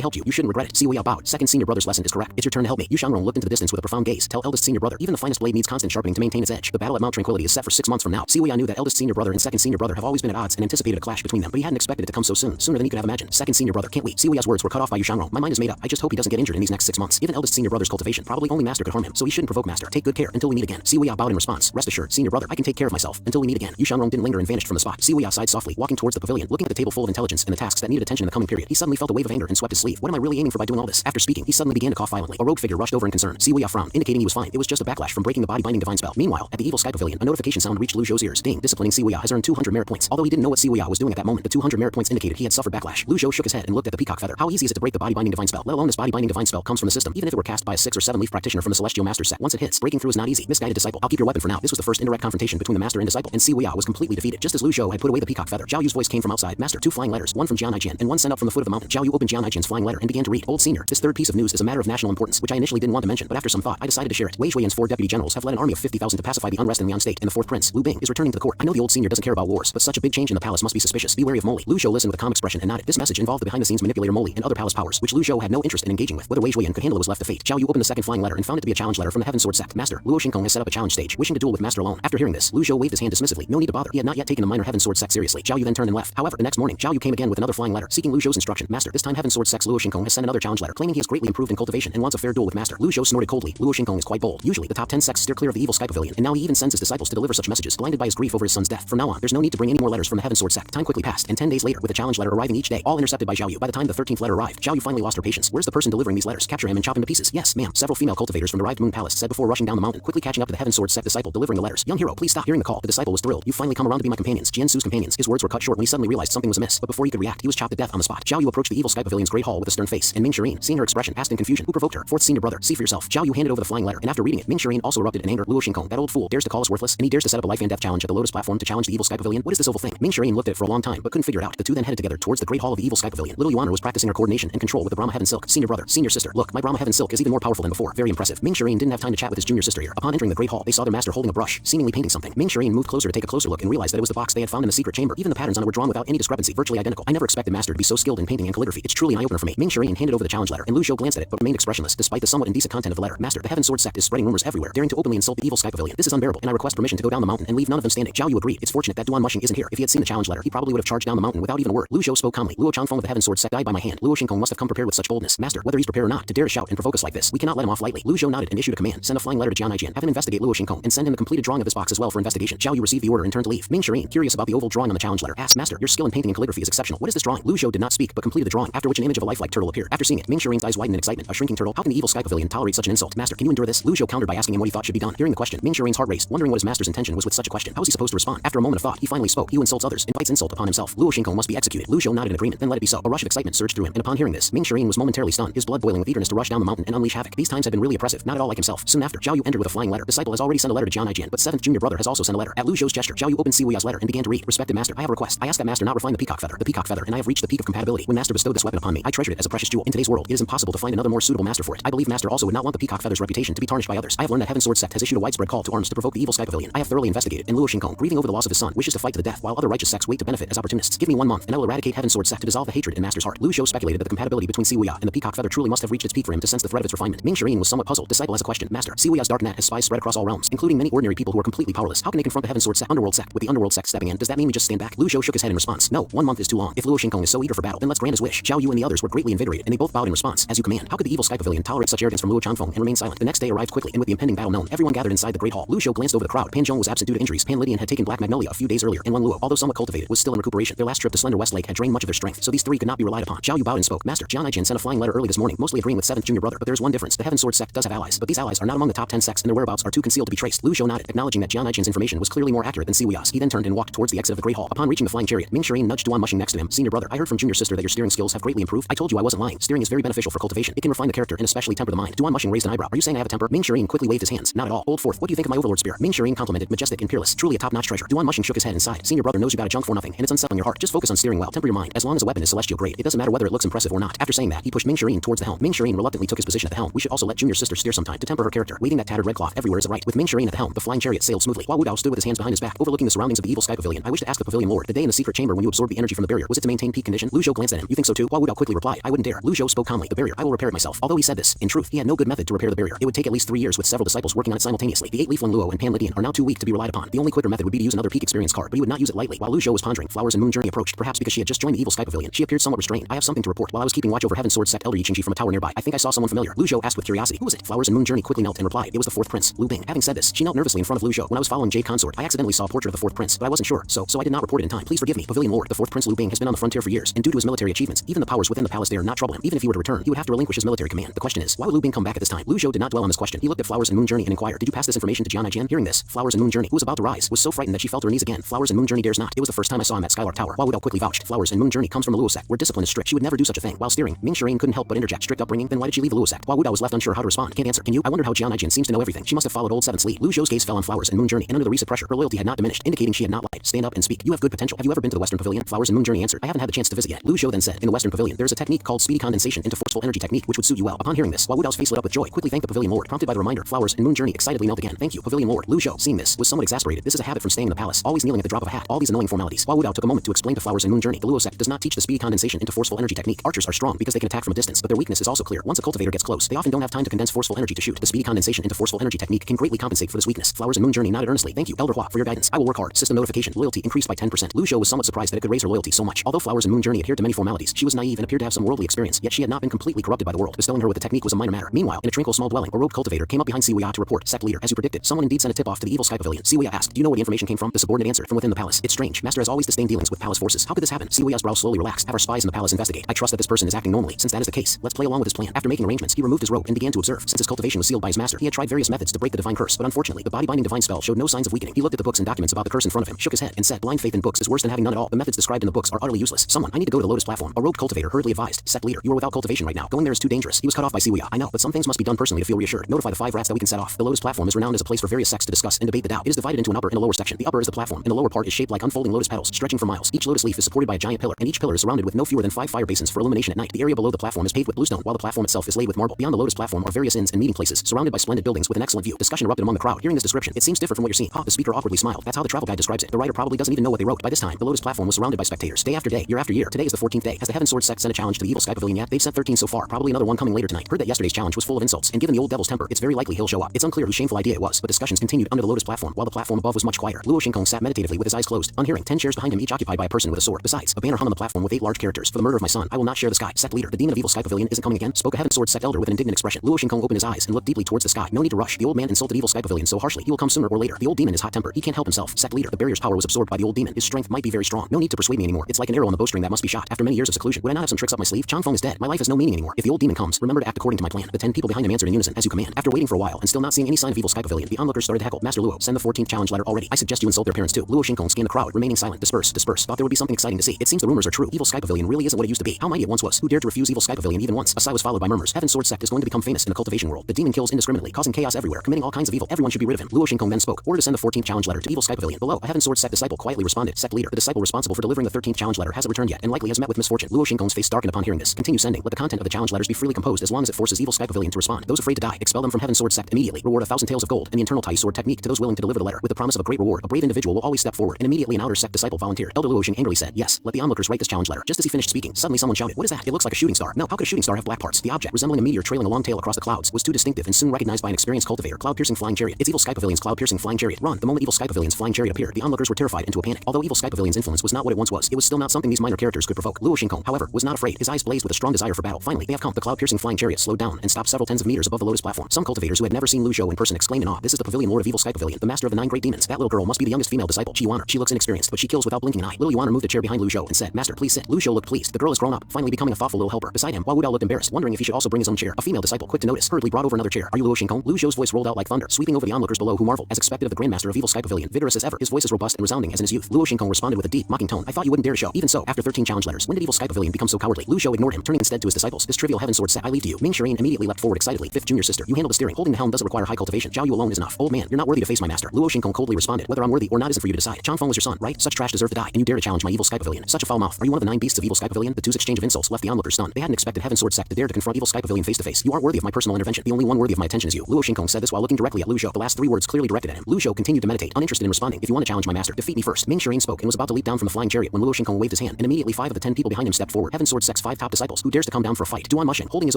helped you, you shouldn't regret it. Siwei bowed. 2nd senior brother's lesson is correct. It's your turn to help me. Yu Xianglong looked into the distance with a profound gaze. Tell eldest senior brother, even the finest blade needs constant sharpening to maintain its edge. The battle at Mount Tranquility is set for 6 months from now. Siwei knew that eldest senior brother and 2nd senior brother have always been at odds and anticipated a clash between them, but he hadn't expected it to come so soon, sooner than he could have imagined. 2nd senior brother, can't wait. Siwei's words were cut off by Yu Xianglong. My mind is made up. I just hope he doesn't get injured in these next 6 months. Given eldest senior brother's cultivation, probably only Master could harm him, so he shouldn't provoke Master. Take good care until we meet again. Siwei bowed in response. Rest assured, senior brother, I can take care of myself until we meet again. Yu Xianglong didn't linger and vanished from the spot. Siwei sighed softly, walking towards the pavilion, looking at the table full of intelligence and the tasks that needed attention in the coming period. He suddenly felt a wave of anger and swept his sleeve. What am I really aiming for by doing all this? After speaking, he suddenly began to cough violently. A rogue figure rushed over in concern. Siwei frowned, indicating he was fine. It was just a backlash from breaking the body-binding divine spell. Meanwhile, at the evil sky pavilion, a notification sound reached Lu Zhou's ears. Ding, disciplining Siwei has earned 200 merit points. Although he didn't know what Siwei was doing at that moment, the 200 merit points indicated he had suffered backlash. Lu Zhou shook his head and looked at the peacock feather. How easy is it to break the body-binding divine spell? Let alone this body-binding divine spell comes from the system. Even if it were cast by a 6 or 7 leaf practitioner from the celestial master set, once it hits, breaking through is not easy. Misguided disciple, I'll keep your weapon for now. This was the first indirect confrontation between the master and disciple, and Siwei was completely defeated. Just as Lu Zhou had put away the peacock feather, Zhao Yu's voice came from outside. Master, 2 flying letters, one from Jian Aijian and one sent up from the foot of the mountain. Zhao Yu opened Jian Aijian's flying letter and began to read. Old senior, this 3rd piece of news is a matter of national importance, which I initially didn't want to mention, but after some thought, I decided to share it. Wei Shuiyan's 4 deputy generals have led an army of 50,000 to pacify the unrest in Lian State, and the 4th prince, Lu Bing, is returning to the court. I know the old senior doesn't care about wars, but such a big change in the palace must be suspicious. Be wary of Moli. Lu Zhou listened with a calm expression and nodded. This message involved the behind-the-scenes manipulator Moli and other palace powers, which Lu Zhou had no interest in engaging with. Whether Wei Shuiyan could handle it was left to fate. Zhao Yu opened the 2nd flying letter and found it to be a challenge letter from the Heaven Sword sect. Master, Luo Xingkong has set up a challenge stage, wishing to duel with Master alone. After hearing this, Lu Zhou waved his hand dismissively. No need to bother. He had not yet taken the minor Heaven Sword sect seriously. Zhao Yu then turned and left. However, the next morning, Zhao Yu came again with another flying letter, seeking Lu Zhou's instruction. Master, this time Heaven Sword sect's Luo Xingkong has sent another challenge letter, claiming he has greatly improved in cultivation and wants a fair duel with Master. Lu Zhou snorted coldly. Luo Xingkong is quite bold. Usually, the top 10 sects steer clear of the evil sky pavilion, and now he even sends his disciples to deliver such messages, blinded by his grief over his son's death. From now on, there's no need to bring any more letters from the Heaven Sword sect. Time quickly passed, and 10 days later, with a challenge letter arriving each day, all intercepted by Zhao Yu. By the time the 13th letter arrived, Zhao Yu finally lost her patience. Where's the person delivering these letters? Capture him and chop him to pieces. Yes, ma'am. Several female cultivators from the Rived Moon Palace said before rushing down the mountain, quickly catching up to the Heaven Sword sect disciple delivering the letters. Young hero, please stop. Hearing the call, the disciple was thrilled. You finally come around to be my companions. Jian Su's companions. His words were cut short when he suddenly realized something was amiss, but before he could react, he was chopped to death on the spot. Zhao Yu approached the evil sky pavilion's great hall with a stern face, and Ming Shireen, seeing her expression, asked in confusion, who provoked her? 4th senior brother, see for yourself. Zhao Yu handed over the flying letter, and after reading it, Ming Shireen also erupted in anger. Luo Xingkong, that old fool, dares to call us worthless, and he dares to set up a life and death challenge at the Lotus platform to challenge the evil sky pavilion. What is this oval thing? Ming Shireen looked at it for a long time, but couldn't figure it out. The two then headed together towards the great hall of the evil sky pavilion. Little Yuaner was practicing her coordination and control with the Brahma Heaven Silk. Senior brother, senior sister, look, my Brahma Heaven Silk is even more powerful than before. Very impressive. Ming Shireen didn't have time to chat with his junior sister here. Upon entering the great hall, they saw their master holding a brush, seemingly painting something. Ming Shireen moved closer to take a closer look and realized that it was the box they had found in the secret chamber. Even the patterns on it were drawn without any discrepancy, virtually identical. I never expected master to be so skilled in painting and calligraphy. It's truly an eye-opener for me. Ming Shireen handed over the challenge letter, and Lu Zhou glanced at it but remained expressionless despite the somewhat indecent content of the letter. Master, the Heaven Sword sect is spreading rumors everywhere, daring to openly insult the evil sky pavilion. This is unbearable, and I request permission to go down the mountain and leave none of them standing. Zhao Yu agreed. It's fortunate that Duan Mushing isn't here. If he had seen the challenge letter, he probably would have charged down the mountain without even a word. Lu Zhou spoke calmly. Luo Changfeng of the Heaven Sword sect died by my hand. Luo Xingkong must have come prepared with such boldness. Master, whether he's prepared or not, to dare to shout and provoke us like this, we cannot let him off lightly. Lu Zhou nodded and issued a command. Send a flying letter to Jian Aijian. Have him investigate Luo Xingkong and send him the completed drawing of this box as well for investigation. Zhao Yu received the order and turned to leave. Ming Shireen, curious about the oval drawing on the challenge letter, asked, Master, your skill in painting and calligraphy is exceptional. What is this drawing? Lu Zhou did not speak but completed the drawing, after which an image of a lifelike turtle appeared. After seeing it, Ming Shireen's eyes widened in excitement. A shrinking turtle? How can the evil sky pavilion tolerate such an insult? Master, can you endure this? Lu Zhou countered by asking him what he thought should be done. Hearing the question, Ming Shireen's heart raced, wondering what his master's intention was with such a question. How was he supposed to respond? After a moment of thought, he finally spoke. He who insults others invites insult upon himself. Luo Xingkong must be executed. Lu Zhou nodded in agreement, then let it be so. A rush of excitement surged through him, and upon hearing this, Ming Shireen was momentarily stunned, his blood boiling with eagerness to rush down the mountain and unleash havoc. These times had been really oppressive, not at all like himself. Soon after, Zhao Yu entered with a flying letter. Disciple has already sent a letter to Jian Aijian, but 7th junior brother has also sent a letter. At Lu Zhou's gesture, Zhao Yu opened Siwei's letter and began to read. Respected master, I have a request. I ask that master not refine the peacock feather. The peacock feather, and I have reached the peak of compatibility. When master bestowed this weapon upon me, I treasured it as a precious jewel. In today's world, it is impossible to find another more suitable master for it. I believe master also would not want the peacock feather's reputation to be tarnished by others. I have learned that Heaven Sword sect has issued a widespread call to arms to provoke the evil sky pavilion. I have thoroughly investigated, and Luo Xingkong, grieving over the loss of his son, wishes to fight to the death, while other righteous sects wait to benefit as opportunists. Give me 1 month, and I will eradicate Heaven Sword sect to dissolve the hatred in master's heart. Lu Zhou speculated that the compatibility between Siwei and the peacock feather truly must have reached its peak for him to sense the threat of its refinement. Ming Shireen was somewhat puzzled. Disciple has a question. Master, Siwei's dark net has spies spread across all realms, including many ordinary people who are completely powerless. How can they confront the Heaven Sword sect underworld sect? With the underworld sect stepping in, does that mean we just stand back? Lu Zhou shook his head in response. No, 1 month is too long. If Luo Xingkong is so eager for battle, then let's grant his wish. Zhao Yu and the others were greatly invigorated, and they both bowed in response. As you command. How could the evil sky pavilion tolerate such arrogance from Luo Changfeng and remain silent? The next day arrived quickly, and with the impending battle known, everyone gathered inside the great hall. Lu Zhou glanced over the crowd. Pan Zhong was absent due to injuries. Pan Lydian had taken Black Magnolia a few days earlier, and Wen Luo, although somewhat cultivated, was still in recuperation. Their last trip to Slender West Lake had drained much of their strength, so these three could not be relied upon. Zhao Yu bowed and spoke. Master, Jian Aijian sent a flying letter early this morning, mostly agreeing with 7th junior brother, but there is one difference. The Heaven Sword sect does have allies, but these allies are not among the top 10 sects, and their whereabouts are too concealed to be traced. Lu Zhou nodded, acknowledging that Jian Aijian's information was clearly more accurate than Siwei's. He then turned and walked towards the exit of the great hall. Upon reaching the flying chariot, Ming Shireen nudged Duan Mushing next to him. Senior brother, I heard from junior sister that your steering skills have greatly improved. I told you I wasn't lying. Steering is very beneficial for cultivation. It can refine the character and especially temper the mind. Duan Mushing raised an eyebrow. Are you saying I have a temper? Ming Shireen quickly waved his hands. Not at all. Old fourth, what do you think of my overlord spear? Ming Shireen complimented, majestic and peerless. Truly a top-notch treasure. Duan Mushing shook his head and sighed. Senior brother knows you got a junk for nothing, and it's unsettling your heart. Just focus on steering well. Temper your mind. As long as a weapon is celestial grade, it doesn't matter whether it looks impressive or not. After saying that, he pushed Ming Shireen towards the helm. Ming Shireen reluctantly took his position at the helm. We should also let junior sister steer sometime to temper her character. Waving that tattered red cloth everywhere is a right. With Ming Shireen at the helm, the flying chariot sailed smoothly. while Wu Dao stood with his hands behind his back, overlooking the surroundings of the evil sky pavilion. I wish to ask the pavilion lord, the day in the secret chamber when you absorbed the energy from the barrier, was it to maintain peak condition? Lu Zhou glanced at him. You think so too? While Wu Dao quickly replied, I wouldn't dare. Lu Zhou spoke calmly. The barrier, I will repair it myself. Although he said this, in truth, he had no good method to repair the barrier. It would take at least 3 years with several disciples working on it simultaneously. The 8 Leaf Lung Luo and Pan Lydian are now too weak to be relied upon. The only quicker method would be to use another peak experience card, but he would not use it lightly. While Lu Zhou was pondering, Flowers and Moon Journey approached, perhaps because she had just joined the evil sky pavilion. She appeared somewhat restrained. I have something to report. While I was keeping watch over Heaven's Sword Sect Elder Yichinji from a tower nearby, I think I saw someone familiar. Lu Zhou asked with curiosity, who was it? Flowers and Moon Journey quickly knelt and replied, it was the fourth prince, Lu Bing. Having said this, she knelt nervously in front of Lu Zhou. When I was following Jade Consort, I accidentally saw a portrait of the fourth prince, but I wasn't sure, so I did not report it in time. Please forgive me. Pavilion lord, the fourth prince Lu Bing has been on the frontier for years, and due to his military achievements, even the powers within the palace dare not trouble him. Even if he were to return, he would have to relinquish his military command. The question is, why would Lu Bing come back at this time? Lu Zhou did not dwell on this question. He looked at Flowers and Moon Journey and inquired, did you pass this information to Jian Aijian? Hearing this, Flowers and Moon Journey, who was about to rise, was so frightened that she fell to her knees again. Flowers and Moon Journey dares not. It was the first time I saw him at Skylark Tower. While Wu Dao quickly vouched, Flowers and Moon Journey comes from a Luo sect, where discipline is strict. She would never do such a thing. While steering, Ming Shireen couldn't help but interject, strict upbringing, then why did she leave the Luo sect? While Wu Dao was left unsure how to respond, can't answer. Can you? I wondered how Jian Aijian seems to know everything. She must have followed old Seventh's lead. Lu Zhou's gaze fell on Flowers and Moon Journey, and under the recent pressure, her loyalty had not diminished, indicating she had not lied. Stand up and speak. You have good potential. Have you ever been to the Western Pavilion? Flowers and Moon Journey answered, I haven't had the chance to visit yet. Lu Zhou then said, in the Western Pavilion, there is a technique called speedy condensation into forceful energy technique, which would suit you well. Upon hearing this, while Wu Dao's face lit up with joy, quickly thanked the Pavilion Lord. Prompted by the reminder, Flowers and Moon Journey excitedly knelt again. Thank you, Pavilion Lord. Lu Zhou, seeing this, was somewhat exasperated. This is a habit from staying in the palace, always kneeling at the drop of a hat. All these annoying formalities. While Wu Dao took a moment to explain to Flowers and Moon Journey, the Luo sect does not teach the speedy condensation into forceful energy technique. Archers are strong because they can attack from a distance, but their weakness is also clear. Once a cultivator gets close, they often don't have time to condense forceful energy to shoot. The speedy condensation into forceful energy technique can greatly compensate for this weakness. Flowers and Moon Journey nodded earnestly. Thank you, Elder Hua, for your guidance. I will work hard. System notification. Loyalty increased by 10%. Lu Zhou was somewhat surprised that it could raise her loyalty so much. Although Flowers and Moon Journey adhered to many formalities, she was naive and appeared to have some worldly experience, yet she had not been completely corrupted by the world. Bestowing her with the technique was a minor matter. Meanwhile, in a tranquil small dwelling, a robed cultivator came up behind Siwaya to report. Sect leader, as you predicted, someone indeed sent a tip-off to the evil sky pavilion. Siwaya asked, do you know where the information came from? The subordinate answered, from within the palace. It's strange. Master has always disdained dealings with palace forces. How could this happen? Siwaya's brow slowly relaxed. Have our spies in the palace investigate. I trust that this person is acting normally. Since that is the case, let's play along with his plan. After making arrangements, he removed his robe and began to observe. Since his cultivation was sealed by his master, he had tried various methods to break the divine curse, but unfortunately, the body-binding divine spell showed no signs of weakening. He looked at the books and documents about the curse in front of him, shook his head, and said, blind faith in books is worse than having none at all. The methods described in the books are utterly useless. Someone, I need to go to the Lotus platform. A robed cultivator hurriedly advised. Sect leader, you are without cultivation right now. Going there is too dangerous. He was cut off by Siwaya. I know, but some things must be done personally to feel reassured. Notify the 5 rats that we can set off. The Lotus platform is renowned as a place for various sects to discuss and debate the Tao. It is divided into an upper and a lower section. The upper is the platform, and the lower part is shaped like unfolding lotus petals, stretching for miles. Each lotus leaf is supported by a giant pillar, and each pillar is surrounded with no fewer than 5 fire basins for illumination at night. The area below the platform is paved with bluestone, while the platform itself is laid with marble. Beyond the Lotus platform are various inns and meeting places, surrounded by splendid buildings with an excellent view. Discussion erupted among the crowd. Hearing this description, it seems different from what you're seeing. The speaker awkwardly smiled. That's how the travel guide describes it. The writer probably doesn't even know what they wrote. By this time, the Lotus platform was surrounded by spectators. Day after day, year after year. Today is the 14th day. Has the Heaven Sword sect sent a challenge to the Evil Sky Pavilion yet? They've sent 13 so far. Probably another one coming later tonight. Heard that yesterday's challenge was full of insults, and given the old devil's temper, it's very likely he'll show up. It's unclear whose shameful idea it was, but discussions continued under the Lotus platform, while the platform above was much quieter. Luo Shinkong sat meditatively with his eyes closed, unhearing. 10 chairs behind him, each occupied by a person with a sword. Besides, a banner hung on the platform with 8 large characters. For the murder of my son, I will not share the sky. Sect leader, the demon of Evil Sky Pavilion isn't coming again. Spoke a Heaven Sword sect elder with an indignant expression. Luo Shinkong opened his eyes and looked deeply towards the sky. No need to rush. The old man insulted Evil Sky Pavilion so harshly. He will come sooner or later. The old demon is hot-tempered. He can't help himself. Sect leader, the barrier's power was absorbed by the old demon. His strength might be very strong. No need to persuade me anymore. It's like an arrow on the bowstring that must be shot. After many years of seclusion, would I not have some tricks up my sleeve? Changfeng is dead. My life has no meaning anymore. If the old demon comes, remember to act according to my plan. The 10 people behind him answered in unison, as you command. After waiting for a while and still not seeing any sign of Evil Sky Pavilion, the onlookers started to heckle. Master Luo, send the 14th challenge letter already. I suggest you insult their parents too. Luo Shinkong scanned the crowd, remaining silent. Disperse. Thought there would be something exciting to see. It seems the rumors are true. Evil Sky Pavilion really isn't what it used to be. How mighty it once was. Who dared to refuse Evil Sky Pavilion even once? A sigh was followed by murmurs. Heaven Sword sect is going to become famous in the cultivation world. The demon kills indiscriminately, causing chaos everywhere, committing all kinds of evil. Everyone should be rid of him. Luo Shinkong then spoke. Order to send the 14th challenge letter to Evil Sky Pavilion. Below, a Heaven Sword sect disciple quietly responded. Sect leader, the disciple responsible for delivering the 13th challenge letter hasn't returned yet, and likely has met with misfortune. Luo Shinkong's face darkened upon hearing this. Continue sending. Let the content of the challenge letters be freely composed as long as it forces Evil Sky Pavilion to respond. Those afraid to die, expel them from Heaven Sword sect immediately. Reward 1,000 taels of gold and the internal Tai sword technique to those willing to deliver the letter. With the promise of a great reward, a brave individual will always step forward, and immediately an outer sect disciple volunteered. Elder Luo Xing angrily said, yes, let the onlookers write this challenge letter. Just as he finished speaking, suddenly someone shouted, what is that? It looks like a shooting star. No, how could a shooting star have black parts? The object, resembling a meteor trailing a long tail across the clouds, was too distinctive and soon recognized by an experienced cultivator. Cloud-piercing flying chariot. It's Evil Sky Pavilion's cloud-piercing flying chariot. Run. The moment Evil Sky Pavilion's flying chariot appeared, the onlookers were terrified into a panic. Although Evil Sky Pavilion's influence was not what it once was, it was still not something these minor characters could provoke. Luo Shinkong, however, was not afraid. His eyes blazed with a strong desire for battle. Finally, they have come. The cloud-piercing flying chariot slowed down and stopped several tens of meters above the Lotus platform. Some cultivators who had never seen Lu Zhou in person exclaimed in awe, this is the pavilion lord of Evil Sky Pavilion, the master of the 9 great demons. That little girl must be the youngest female disciple. She Yuaner. She looks inexperienced, but she kills without blinking an eye. Little Yuaner moved a chair behind Lu Zhou and said, Master, please sit. Lu Zhou looked pleased. The girl is grown up, finally becoming a thoughtful little helper. Beside him, while Wu Dao looked embarrassed, wondering if he should also bring his own chair. A female disciple, quick to notice, hurriedly brought over another chair. Are you Luo Shinkong? Lu Zhou's voice rolled out like thunder, sweeping over the onlookers below who marveled, as expected of the Grandmaster of Evil Sky Pavilion. Vigorous as ever, his voice is robust and resounding as in his youth. Luo Shinkong responded with a deep, mocking tone. I thought you wouldn't dare to show. Even so, after 13 challenge letters, when did Evil Sky Pavilion become so cowardly? Lu Zhou ignored him, turning instead to his disciples. This trivial Heaven Sword set, I leave to you. Ming Shireen immediately leapt forward excitedly. 5th junior sister, you handle the steering. Holding the helm doesn't require high cultivation. Zhao you alone is enough. Old man, you're not worthy to face my master. Luo Shinkong coldly responded, whether I'm worthy or not isn't for you to decide. Changfeng was your son, right? Such trash deserve to die, and you dare to challenge my Evil Sky Pavilion. Such a foul mouth. Are you one of the 9 beasts of Evil Sky Pavilion? The two's exchange of insults left the onlookers stunned. They hadn't expected Heaven Sword sect to dare to confront Evil Sky Pavilion face to face. You aren't worthy of my personal intervention. The only one worthy of my attention is you. Luo Shinkong said this while looking directly at Lu Zhou. The last 3 words clearly directed at him. Lu Shou continued to meditate, uninterested in responding. If you want to challenge my master, defeat me first. Ming Shirin spoke and was about to leap down from the flying chariot when Luo Shinkong waved his hand, and immediately 5 of the 10 people behind him stepped forward. Heaven Sword Sect's 5 top disciples. Who dares to come down for a fight? Duan Mushin, holding his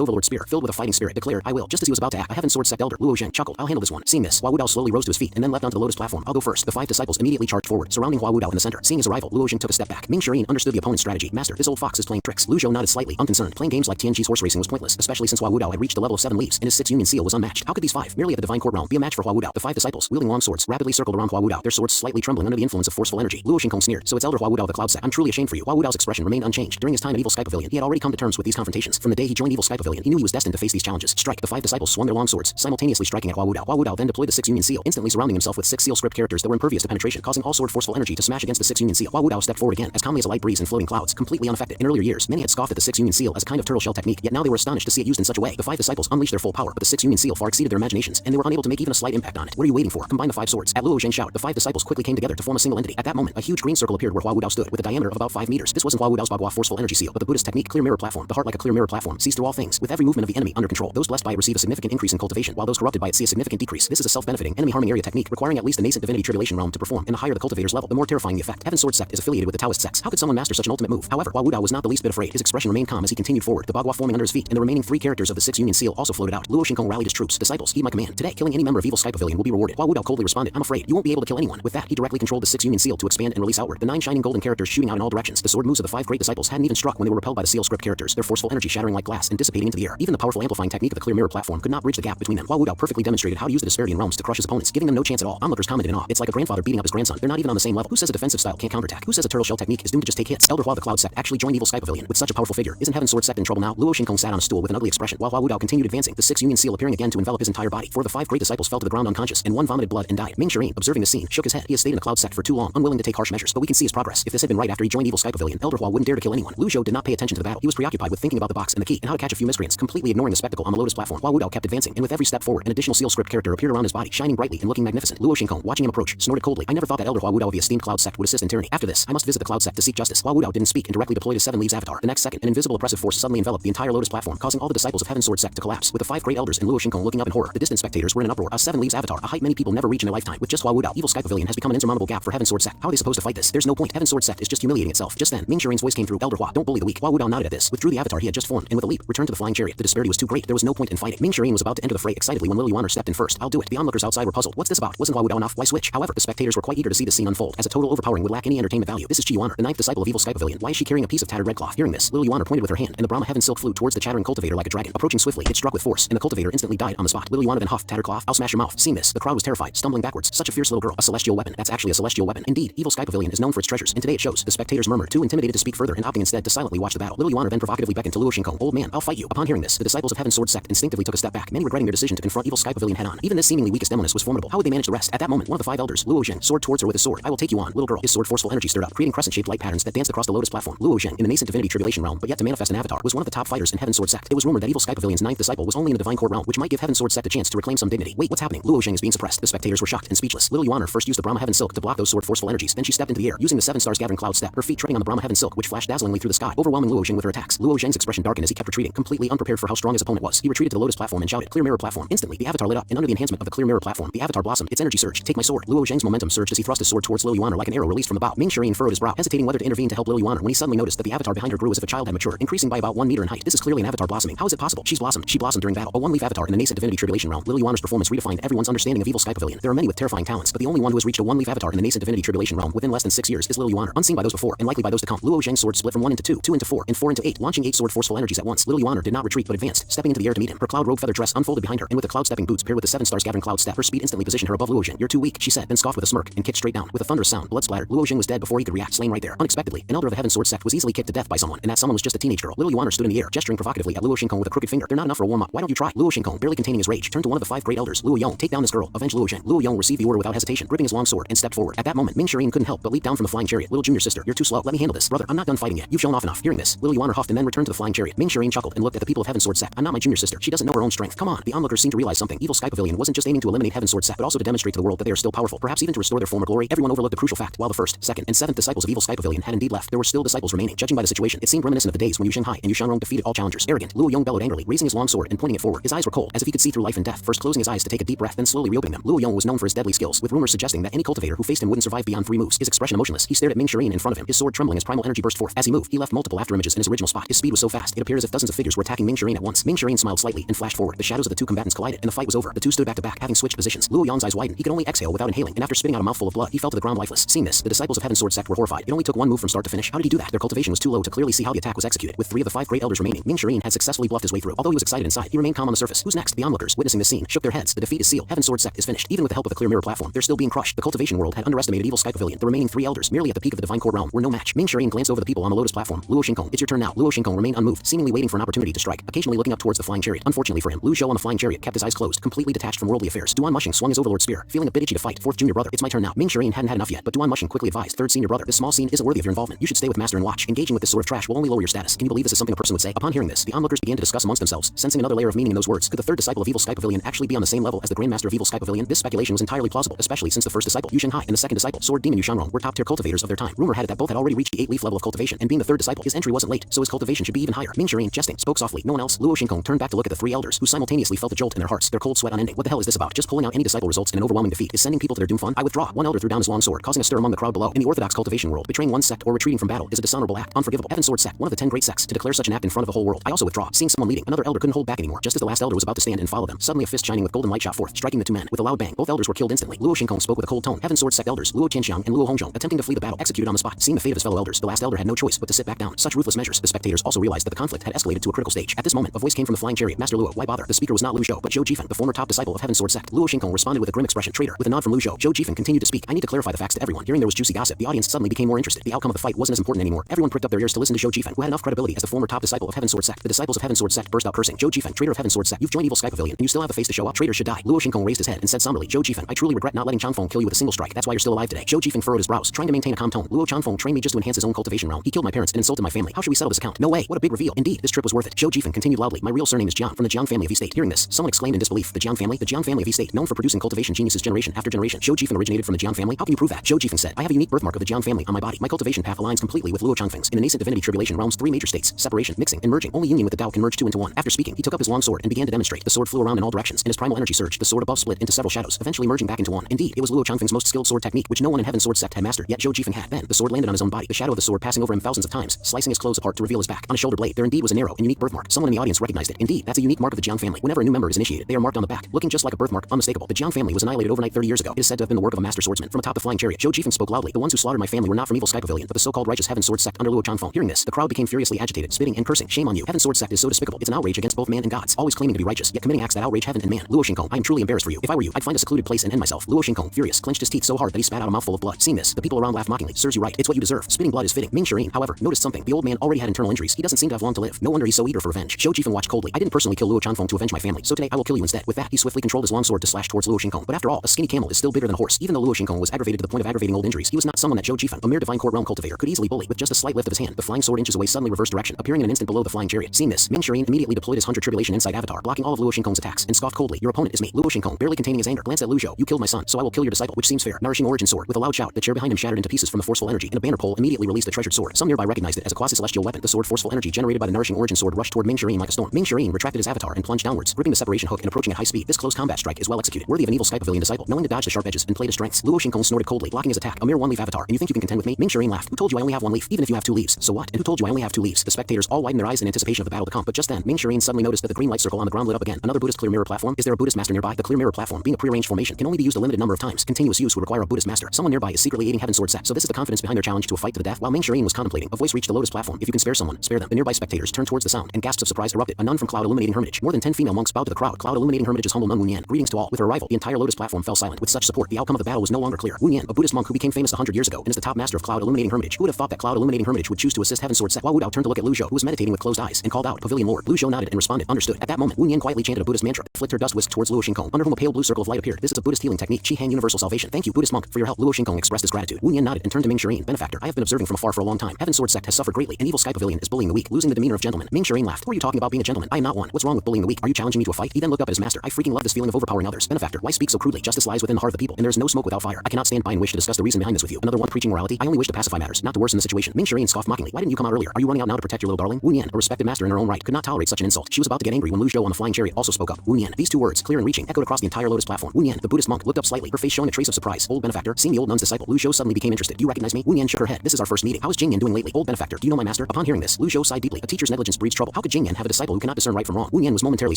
overlord spear, filled with a fighting spirit, declared, I will. Just as he was about to act, a Heaven Sword Sect elder, Luo Zheng, chuckled. I'll handle this one. Seeing this, Hua Wudao slowly rose to his feet and then leapt onto the lotus platform. I'll go first. The 5 disciples immediately charged forward, surrounding Hua Wudao in the center. Seeing his arrival, Luo Zheng took a step back. Ming Shirin understood the opponent's strategy. Master, this old fox is playing tricks. Lu Zhou nodded slightly, unconcerned. Playing games like Tianji's horse racing was pointless, especially since Hua Wudao had reached a level of 7 leaves, and his 6 union seal was unmatched. How could these 5, merely at the divine court realm, be a match for Hua Wudao? The 5 disciples, wielding long swords, rapidly circled around Hua Wudao, their swords slightly trembling under the influence of forceful energy. Luo Shinkong sneered. So it's Elder Hua Wudao the Cloud Sect. I'm truly ashamed for you. Hua Wudao's expression remained unchanged. During his time at Evil Sky Pavilion, he had already come to terms with these confrontations. From the day he joined Evil Sky Pavilion, he knew he was destined to face these challenges. Strike. The 5 disciples swung their long swords, simultaneously striking at Hua Wudao. Hua Wudao then deployed the 6 union seal, instantly surrounding himself with 6 seal script characters that were impervious to penetration, causing all sword forceful energy to smash against the 6 union seal. Hua Wudao stepped forward again, as calmly as a light breeze in floating clouds, completely unaffected. In earlier years, many had scoffed at the 6 union seal as a kind of turtle shell technique, yet now they were astonished to see it used in such a way. The 5 disciples unleashed their full power, but the 6 union seal far exceeded their imaginations, and they were unable to make even a slight impact on it. What are you waiting for? Combine the 5 swords. At Luo Zheng's shout, the 5 disciples quickly came together to form a single entity. At that moment, a huge green circle appeared where Hua Wudao stood, with a diameter of about 5 meters. This wasn't Hua Wudao's Bagua forceful energy seal, but the Buddhist technique clear mirror platform. The heart, like a clear mirror platform, sees through all things, with every movement of the enemy under control. Those blessed by it receive a significant increase in cultivation, while those corrupted by it see a significant decrease. This is a self-benefiting, enemy-harming area technique, requiring at least the nascent divinity tribulation realm to perform, and the higher the cultivator's level, the more terrifying the effect. Heaven Sword Sect is affiliated with the Taoist sects. How could someone master such an ultimate move? However, Hua Wudao was not the least bit afraid. His expression remained calm as he continued forward, the Bagua forming under his feet, and the remaining 3 characters of the 6 union seal also floated out. Luo Shinkong rallied his troops. Disciples, heed my command. Today, killing any member of Evil Sky Pavilion will be rewarded. Hua Wudao coldly responded, I'm afraid. You won't be able to kill anyone. With that, he directly controlled the 6 union seal to expand and release outward, the 9 shining golden characters shooting out in all directions. The sword moves of the 5 great disciples hadn't even struck when they were repelled by the seal script characters, their forceful energy shattering like glass and dissipating into the air. Even the powerful amplifying technique of the clear mirror platform could not bridge the gap between them. Hua Wudao perfectly demonstrated how to use the disparity in realms to crush his opponents, giving them no chance at all. Onlookers commented in awe. It's like a grandfather beating up his grandson. They're not even on the same level. Who says a defensive style can't counterattack? Who says a turtle shell technique is doomed to just take hits? Elder Hua the Cloud Sect actually joined Evil Sky Pavilion with such a powerful figure. Isn't Heaven Sword Sect in trouble now? Luo Shinkong sat on a stool with an ugly expression while Hua Wudao continued advancing, the 6 union seal appearing again to envelop his entire body. 4 of the 5 great disciples fell to the ground unconscious, and 1 vomited blood and died. Ming Shirin, observing the scene, shook his head. He has stayed in the Cloud Sect for too long, unwilling to take harsh measures, but we can see his progress. If this had been right after he joined Evil Sky Pavilion, Elder Hua wouldn't dare to kill anyone. Lu Zhou did not pay attention to the battle. He was preoccupied with thinking about the box and the key and how to catch a few miscreants, completely ignoring the spectacle on the lotus platform. Hua Wudao kept advancing, and with every step forward, an additional seal script character appeared around his body, shining brightly and looking magnificent. Luo Shinkong, watching him approach, snorted coldly. I never thought that Elder Hua Wudao of the esteemed Cloud Sect would assist in tyranny. After this, I must visit the Cloud Sect to seek justice. Hua Wudao didn't speak and directly deployed his 7 leaves avatar. The next second, an invisible oppressive force suddenly enveloped the entire lotus platform, causing all the disciples of Heaven Sword Sect to collapse. With the 5 great elders and Luo Shinkong looking up in horror, the distant spectators were in an uproar. A 7 leaves avatar, a height many people never reach in their lifetime. With just Hua Wudao, Evil Sky Pavilion has become an insurmountable gap for Heaven Sword Sect. How are they supposed to fight this? There's no point. Heaven Sword Sect is just humiliating itself. Just then, Ming Shirin's voice came through. Elder Hua, don't bully the weak. Hua Wudao nodded at this, withdrew the avatar he had just formed, and with a leap, returned to the flying chariot. The disparity was too great. There was no point in fighting. Ming Shirin was about to enter the fray excitedly when Lily Yuan stepped in first. I'll do it. The onlookers outside were puzzled. What's this about? Wasn't Hua Wudao enough? Why switch? However, the spectators were quite eager to see the scene unfold, as a total overpowering would lack any entertainment value. This is Chi Yuan, the 9th disciple of Evil Sky Pavilion. Why is she carrying a piece of tattered red cloth? Hearing this, Lily Yuan pointed with her hand, and the Brahma Heaven Silk flew towards the chattering cultivator like a dragon. Approaching swiftly, it struck with force, and the cultivator instantly died on the spot. Lily Yuan then huffed, tattered cloth, I'll smash your mouth. Seeing this, the crowd was terrified, stumbling backwards. Such a fierce little girl. A celestial weapon. That's actually a celestial weapon. Indeed, Evil Sky Pavilion is known for its treasures, and today it shows. The spectators murmured, too intimidated to speak further and opting instead to silently watch the battle. Lily Yuan then provocatively beckoned to Luo Shinkong. Old man, I'll fight you. Upon hearing this, the disciples of Heaven Sword Sect instinctively took a step back, many regretting their decision to confront Evil Sky Pavilion head on. Even this seemingly weakest demoness was formidable. How would they manage the rest? At that moment, one of the 5 elders, Luo Zheng, soared towards her with his sword. I will take you on, little girl. His sword forceful energy stirred up, creating crescent-shaped light patterns that danced across the lotus platform. Luo Zheng, in the nascent divinity tribulation realm, but yet to manifest an avatar, was one of the top fighters in Heaven Sword Sect. It was rumored that Evil Sky Pavilion's 9th disciple was only in the divine court realm, which might give Heaven Sword Sect a chance to reclaim some dignity. Wait, what's happening? Luo Zheng is being suppressed. The spectators were shocked and speechless. Lily Yuan first used the Brahma Heaven Silk to block those sword forceful energies. Then she stepped into the air, using the 7 stars gathering cloud step, her feet treading on the Brahma Heaven Silk, which flashed dazzlingly through the sky, overwhelming Luo Zheng with her attacks. Luo Zheng's expression darkened as he kept retreating, completely unprepared for how strong his opponent was. He retreated to the lotus platform and shouted, Clear mirror platform. Instantly, the avatar lit up, and under the enhancement of the clear mirror platform, the avatar blossomed. Its energy surged. Take my sword. Luo Zheng's momentum surged as he thrust his sword towards Lily Yuan like an arrow released from the bow. Ming Shirin furrowed his brow, hesitating whether to intervene to help Lily Yuan when he suddenly noticed that the avatar behind her grew as if a child had matured, increasing by about 1 meter in height. This is clearly an avatar blossoming. How is it possible? She's blossomed. She blossomed during battle. A 1-leaf avatar in the nascent divinity tribulation realm. Lily Yuan's performance redefined everyone's understanding of Evil Sky Pavilion. There are many with terrifying talents, but the only one who has reached a 1-leaf avatar in the nascent divinity tribulation realm within less than 6 years is Lily Yuan. Unseen by those before, and likely by those to come, Luo Zheng's sword split from 1 into 2, 2 into 4, and 4 into 8, launching 8 sword forceful energies at once. Lily Yuan did not retreat but advanced, stepping into the air to meet him. Her cloud robe feather dress unfolded behind her, and with the cloud stepping boots paired with the 7 stars gathering cloud step, her speed instantly positioned her above Luo Zheng. You're too weak, she said, then scoffed with a smirk and kicked straight down. With a thunderous sound, blood splattered. Luo Zheng was dead before he could react, slain right there. Unexpectedly, an elder of the Heaven Sword Sect was easily kicked to death by someone, and that someone was just a teenage girl. Lily Yuan stood in the air, gesturing provocatively at Luo Shinkong with a crooked finger. They're not enough for a warm-up. Why don't you try? Luo Shinkong, barely containing his rage, turned to one of the 5 great elders. Luo Yong, take down this girl. Avenge Luo Zheng. Luo Yong received the order without hesitation, gripping his long sword, and stepped forward. At that moment, Ming Shirin couldn't help but leap down from the flying chariot. Little junior sister, you're too slow. Let me handle this. Brother, I'm not done fighting yet. You've shown off enough. Hearing this, Lily Yuan huffed and then returned to the flying chariot. Ming Shirin chuckled and looked at the people of Heaven Sword Sect. I'm not my junior sister. She doesn't know her own strength. Come on. The onlookers seemed to realize something. Evil Sky Pavilion wasn't just aiming to eliminate Heaven Sword Sect, but also to demonstrate to the world that they are still powerful, perhaps even to restore their former glory. Everyone overlooked the crucial fact. While the 1st, 2nd, and 7th disciples of Evil Sky Pavilion had indeed left, there were still disciples remaining. Judging by the situation, it seemed reminiscent of the days when Yu Shanghai and Yu Shangrong defeated all challengers. Arrogant, Luo Yong bellowed angrily, raising his long sword and pointing it forward. His eyes were cold, as if he could see through life and death. First closing his eyes to take a deep breath, then slowly reopening them. Luo Yong was known for his deadly skills, with rumors suggesting that any cultivator who faced him wouldn't survive beyond 3 moves. His expression emotionless, he stared at Ming Shireen in front of him, his sword trembling as primal energy burst forth. As he moved, he left multiple afterimages in his original spot. His speed was so fast, it appeared as if dozens of figures were attacking Ming Shireen at once. Ming Shireen smiled slightly and flashed forward. The shadows of the two combatants collided, and the fight was over. The two stood back to back, having switched positions. Luo Yang's eyes widened. He could only exhale without inhaling, and after spitting out a mouthful of blood, he fell to the ground lifeless. Seeing this, the disciples of Heaven's Sword sect were horrified. It only took one move from start to finish. How did he do that? Their cultivation was too low to clearly see how the attack was executed. With 3 of the 5 great elders remaining, Ming Shireen had successfully bluffed his way through. Although he was excited inside, he remained calm on the surface. Who's next? The onlookers, witnessing this scene, shook their heads. The defeat is sealed. Heaven's Sword sect is finished. Even with the help of the clear mirror platform, they're still being crushed. The cultivation world had underestimated Evil Sky Pavilion. The remaining 3 elders, merely at the peak of the divine court realm, were no match. Ming Shireen glanced over the people on the lotus platform. Luo Shinkong, it's your turn now. Luo Shinkong remained unmoved, seemingly waiting for an opportunity to strike, occasionally looking up towards the flying chariot. Unfortunately for him, Lu Zhou on the flying chariot kept his eyes closed, completely detached from worldly affairs. Duan Mushing swung his overlord spear, feeling a bit itchy to fight. 4th junior brother, it's my turn now. Ming Shireen hadn't had enough yet, but Duan Mushing quickly advised. 3rd senior brother, this small scene isn't worthy of your involvement. You should stay with master and watch. Engaging with this sort of trash will only lower your status. Can you believe this is something a person would say? Upon hearing this, the onlookers began to discuss amongst themselves, sensing another layer of meaning in those words. Could the 3rd disciple of Evil Sky Pavilion actually be on the same level as the Grandmaster of Evil Sky Pavilion? This speculation was entirely plausible, especially since the 1st disciple, Yu Shanghai, and the 2nd disciple, Sword Demon Yu Shangrong, were top-tier cultivators of their time. Rumor had it that both had already reached the 8-leaf level of cultivation, and being the 3rd disciple, his entry wasn't late, so his cultivation should be even higher. Ming Shireen, jesting, spoke softly. No one else. Luo Shinkong turned back to look at the 3 elders, who simultaneously felt a jolt in their hearts, their cold sweat unending. What the hell is this about? Just pulling out any disciple results in an overwhelming defeat. Is sending people to their doom fun? I withdraw. One elder threw down his long sword, causing a stir among the crowd below. In the orthodox cultivation world, betraying one sect or retreating from battle is a dishonorable act, unforgivable. Heaven's Sword sect, one of the 10 great sects, to declare such an act in front of the whole world. I also withdraw. Seeing someone leading, another elder couldn't hold back anymore. Just as the last elder was about to stand and follow them, suddenly a fist shining with golden light shot forth, striking the 2 men. With a loud bang, both elders were killed instantly. Luo Shinkong spoke with a cold tone. Heaven's Sword sect elders, Luo Qianxiang and Luo Hongzhong, attempting to flee the battle, executed on the spot. Seeing the fate of his fellow elders, the last elder had no choice but to sit back down. Such ruthless measures. The spectators also realized that the conflict had escalated to a critical stage. At this moment, a voice came from the flying chariot. Master Luo, why bother? The speaker was not Lu Zhou, but Zhou Jifan, the former top disciple of Heaven's Sword sect. Luo Shinkong responded with a grim expression. Traitor. With a nod from Lu Zhou, Zhou Jifan continued to speak. I need to clarify the facts to everyone. Hearing there was juicy gossip, the audience suddenly became more interested. The outcome of the fight wasn't as important anymore. Everyone pricked up their ears to listen to Zhou Jifan, who had enough credibility as the former top disciple of Heaven's Sword sect. The disciples of Heaven's Sword sect burst out cursing. Zhou Jifan, traitor of Heaven's Sword sect, you've joined Evil Sky Pavilion, and you still have the face to show up. Traitor should die. Luo Shinkong raised his head and said somberly, Zhou Jifan, I truly regret not letting Changfeng kill you with a single strike. That's why you're still alive today. Zhou Jifan furrowed his brows, trying to maintain a calm tone. Luo Changfeng trained me just to enhance his own cultivation realm. He killed my parents and insulted my family. How should we settle this account? No way. What a big reveal. Indeed, this trip was worth it. Zhou Jifan continued loudly. My real surname is Jiang, from the Jiang family of East. Hearing this, someone exclaimed in disbelief. The Jiang family? The Jiang family of East, known for producing cultivation geniuses generation after generation. Zhou Jifan originated from the Jiang family? How can you prove that? Zhou Jifan said, I have a unique birthmark of the Jiang family on my body. My cultivation path aligns completely with Luo Changfeng's. In the nascent divinity tribulation realms, 3 major states: separation, mixing, and merging. Only union with the Tao can merge 2 into 1. After speaking, he took up his long sword and began to demonstrate. The sword flew around in all directions, and his primal energy surged. The sword above split into several shadows, eventually merging back into one. Indeed, it was Luo Changfeng's most skilled sword technique, which no one in Heaven's Sword sect had mastered, yet Zhou Jifan had. Then, the sword landed on his own body, the shadow of the sword passing over him thousands of times, slicing his clothes apart to reveal his back. On his shoulder blade, there indeed was a narrow and unique birthmark. Someone in the audience recognized it. Indeed, that's a unique mark of the Jiang family. Whenever a new member is initiated, they are marked on the back, looking just like a birthmark, unmistakable. The Jiang family was annihilated overnight 30 years ago. It is said to have been the work of a master swordsman. From atop the flying chariot, Zhou Jifan spoke loudly. The ones who slaughtered my family were not from Evil Sky Pavilion, but the so-called righteous Heaven's Sword sect under Luo Changfeng. Hearing this, the crowd became furiously agitated, spitting and cursing. Shame on you. Heaven's Sword sect is so despicable. It's an outrage against both man and gods, always claiming to be righteous, yet committing acts that outrage heaven and man. Luo Shinkong, I am truly embarrassed for you. If I were you, I'd find a secluded place and end myself. Luo Shinkong, furious, clenched his teeth so hard that he spat out a mouthful of blood. Seeing this, the people around laughed mockingly. Sirs, you right. It's what you deserve. Spitting blood is fitting. Ming Shireen, however, noticed something. The old man already had internal injuries. He doesn't seem to have long to live. No wonder he's so eager for revenge. Zhou Jifan watched coldly. I didn't personally kill Luo Changfeng to avenge my family, so today I will kill you instead. With that, he swiftly controlled his long sword to slash towards Luo Shinkong. But after all, a skinny camel is still bigger than a horse. Even though Luo Shinkong was aggravated to the point of aggravating old injuries, he was not someone that Zhou Jifan, a mere divine court realm cultivator, could easily bully. With just a slight lift of his hand, the flying sword inches away, suddenly reversed direction, appearing in an instant below the flying chariot. Seeing this, Ming Shireen immediately deployed his Hunter Tribulation Insight Avatar, blocking all of Luo Shinkong's attacks, and scoffed coldly. Your opponent is me. Luo Shinkong, barely containing his anger, glanced at Lu Zhou. You killed my son, so I will kill your disciple, which seems fair. Nourishing origin sword. With a loud shout, the chair behind him shattered into pieces from the forceful energy, and a banner pole immediately released the treasured sword. Some nearby recognized it as a quasi-celestial weapon. The sword forceful energy generated by the nourishing origin sword rushed toward Ming Shireen like a storm. Ming Shireen retracted his avatar and plunged downwards, gripping the separation hook and approaching at high speed. This close combat strike is well executed, worthy of an Evil Sky Pavilion disciple. Knowing to dodge the sharp edges and play to strengths, Luo Shinkong snorted coldly, blocking his attack. A mere 1-leaf avatar, and you think you can contend with me? Ming Shireen laughed. Who told you I only have 1 leaf? Even if you have 2 leaves, so what? And who told you I only have 2 leaves? The spectators all widened their eyes in anticipation of the battle to come. But just then, Ming Shireen suddenly noticed that the green light circle on the ground lit up again. Another Buddhist clear mirror platform? Is there a Buddhist master nearby? The clear mirror platform, being a prearranged formation, can only be used a limited number of times. Continuous use would require a Buddhist master. Someone nearby is secretly aiding Heaven's Sword sect, so this is the confidence behind their challenge to a fight to the death. While Ming Shireen was contemplating, a voice reached the lotus platform. If you can spare someone, spare them. The nearby spectators turned towards the sound, and gasps of surprise erupted. A nun from Cloud Illuminating Hermitage. More than 10 female monks bowed to the crowd. Cloud Illuminating Hermitage's humble nun Wu Nian. Greetings to all. With her arrival, the entire lotus platform fell silent. With such support, the outcome of the battle was no longer clear. Wu Nian, a Buddhist monk who became famous 100 years ago and is the top master of Cloud Illuminating Hermitage. Who would have thought that Cloud Illuminating Hermitage would choose to assist Heaven's Sword sect? Wu Dao turned to look at Lu Zhou, who was meditating with closed eyes, and called out, Pavilion Lord. Lu Zhou nodded and responded, understood. At that moment, Wu Nian quietly chanted a Buddhist mantra, flicked her dust whisk towards Luo Shinkong, under whom a pale blue circle of light appeared. This is a Buddhist healing technique. Chi Hang Universal Salvation. Thank you, Buddhist monk, for your help. Luo Shinkong expressed his gratitude. Wu Nian nodded and turned to Ming Shireen. Benefactor, I have been observing from afar for a long time. Heaven's Sword sect has suffered greatly, and Evil Sky Pavilion is bullying the weak, losing the demeanor of gentlemen. Ming Shireen laughed. Who are you talking about being a gentleman? I am not one. What's wrong with bullying the weak? Are you challenging me to a fight? He then looked up at his master. I freaking love this feeling of overpowering others. Benefactor, why speak so crudely? Justice lies within the heart of the people, and there's no smoke without fire. I cannot stand by and wish to discuss the reason behind this with you. Another one preaching morality? I only wish to pacify matters, not to worsen the situation. Ming Shireen scoffed mockingly. Why didn't you come out earlier? Are you running out now to protect your little darling? Wu Nian, a respected master in her own right, could not tolerate such an insult. She was about to get angry when Lu Zhou on the flying chariot also spoke up. Wu Nian. These 2 words, clear and reaching, echoed across the entire lotus platform. Wu Nian, Yan, the Buddhist monk, looked up slightly, her face showing a trace of surprise. Old benefactor, seeing the old nun's disciple, Lu Zhou suddenly became interested. Do you recognize me? Wu Yan shook her head. This is our first meeting. How is Jing Yan doing lately? Old benefactor, do you know my master? Upon hearing this, Lu Zhou sighed deeply. A teacher's negligence breeds trouble. How could Jing Yan have a disciple who cannot discern right from wrong? Wu Yan was momentarily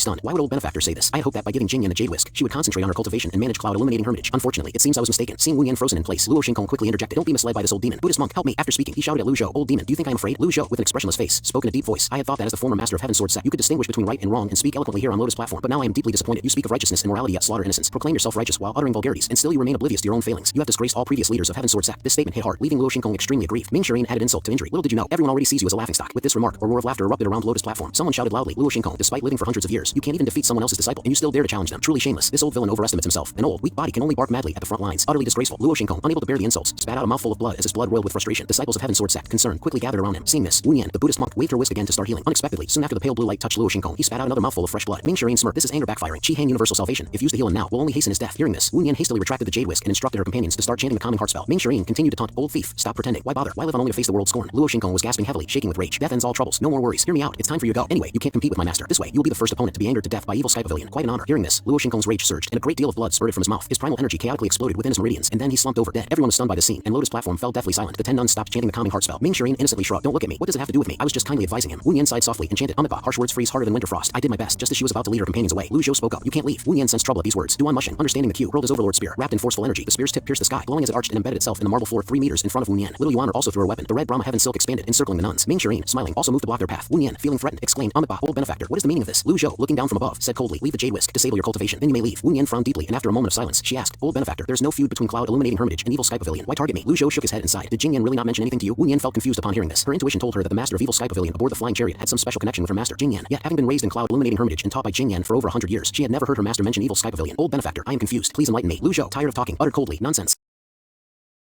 stunned. Why would old benefactor say this? I had hoped that by giving Jing Yan the jade whisk, she would concentrate on her cultivation and manage cloud illuminating hermitage. Unfortunately, it seems I was mistaken. Seeing Wu Yan frozen in place, Luo Xingkong quickly interjected. Don't be misled by this old demon. Buddhist monk, help me. After speaking, he shouted at Lu Zhou. Old demon, do you think I am afraid? Lu Zhou, with an expressionless face, spoke in a deep voice. I had thought that as the former master of Heaven's Sword set, you could distinguish between right and wrong and speak eloquently here on Lotus platform. But now I am deeply disappointed. You speak of righteousness and morality yet slaughter innocence. Proclaim yourself righteous while uttering vulgarities, and still you remain oblivious to your own failings. You have disgraced all previous leaders of Heaven's Sword sect. This statement hit hard, leaving Luo Xingkong extremely aggrieved. Ming Shirin added insult to injury. Little did you know, everyone already sees you as a laughingstock. With this remark, a roar of laughter erupted around Lotus platform. Someone shouted loudly, Luo Xingkong, despite living for hundreds of years, you can't even defeat someone else's disciple, and you still dare to challenge them. Truly shameless. This old villain overestimates himself. An old, weak body can only bark madly at the front lines. Utterly disgraceful. Luo Xingkong, unable to bear the insults, spat out a mouthful of blood as his blood roiled with frustration. Disciples of Heaven's Sword sect, concerned, quickly gathered around him. Seeing this, Wu Yan, the Buddhist monk, waved her whisk again to start healing. Unexpectedly, soon after the pale blue light touched Luo Xingkong, he spat out another mouthful of fresh blood. Ming Shirin smirked. This is anger backfiring. Chi Hang universal salvation. If used to heal him now, will only hasten his death. Hearing this, Wu Yan hastily retracted the jade whisk and instructed her companions to start chanting the calming heart spell. Ming Shirin continued to taunt, old thief, stop pretending. Why bother? Why live on only to face the world's scorn? Luo Xingkong was gasping heavily, shaking with rage. Death ends all troubles. No more worries. Hear me out. It's time for you to go. Anyway, you can't compete with my master. This way, you will be the first opponent to be angered to death by evil Sky Pavilion. Quite an honor. Hearing this, Luo Xingkong's rage surged, and a great deal of blood spurted from his mouth. His primal energy chaotically exploded within his meridians, and then he slumped over dead. Everyone was stunned by the scene, and Lotus platform fell deathly silent. The 10 nuns stopped chanting the calming heart spell. Ming Shirin innocently shrugged. Don't look at me. What does it have to do with me? I was just kindly advising him. Wu Yan sighed softly and chanted, Amitabha. Harsh words freeze harder than winter frost. I did my best. Just as she was about to lead her companions away, Lu Zhou spoke up. You can't leave. Wu Yan sensed trouble at these words. Duan mushing. Understanding the cue, hurled his overlord spear. Wrapped in forceful energy, the spear's tip pierced the sky, glowing as it arched and embedded itself in the marble floor 3 meters in front of Wu Yan. Little Yuan also threw her weapon. The red Brahma heaven silk expanded, encircling the nuns. Ming Shirin, smiling, also moved to block their path. Wu Yan, feeling threatened, exclaimed, Amitabha, old benefactor, what is the meaning of this? Lu Zhou, looking down from above, said coldly, leave the jade whisk, disable your cultivation, then you may leave. Wu Yan frowned deeply, and after a moment of silence, she asked, old benefactor, there's no feud between cloud illuminating hermitage and evil Sky Pavilion. Why target me? Lu Zhou shook his head and sighed. Did Jing Yan really not mention anything to you? Wu Yan felt confused upon hearing this. Her intuition told her that the master of evil Sky Pavilion aboard the flying chariot had some special connection with her master, Jing Yan. Yet, having been raised in cloud illuminating hermitage and taught by Jing Yan for over 100 years, she had never heard her master mention evil Sky Pavilion. Old benefactor, I am confused. Please enlighten me. Lu Zhou, tired of talking, uttered coldly, nonsense.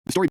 The story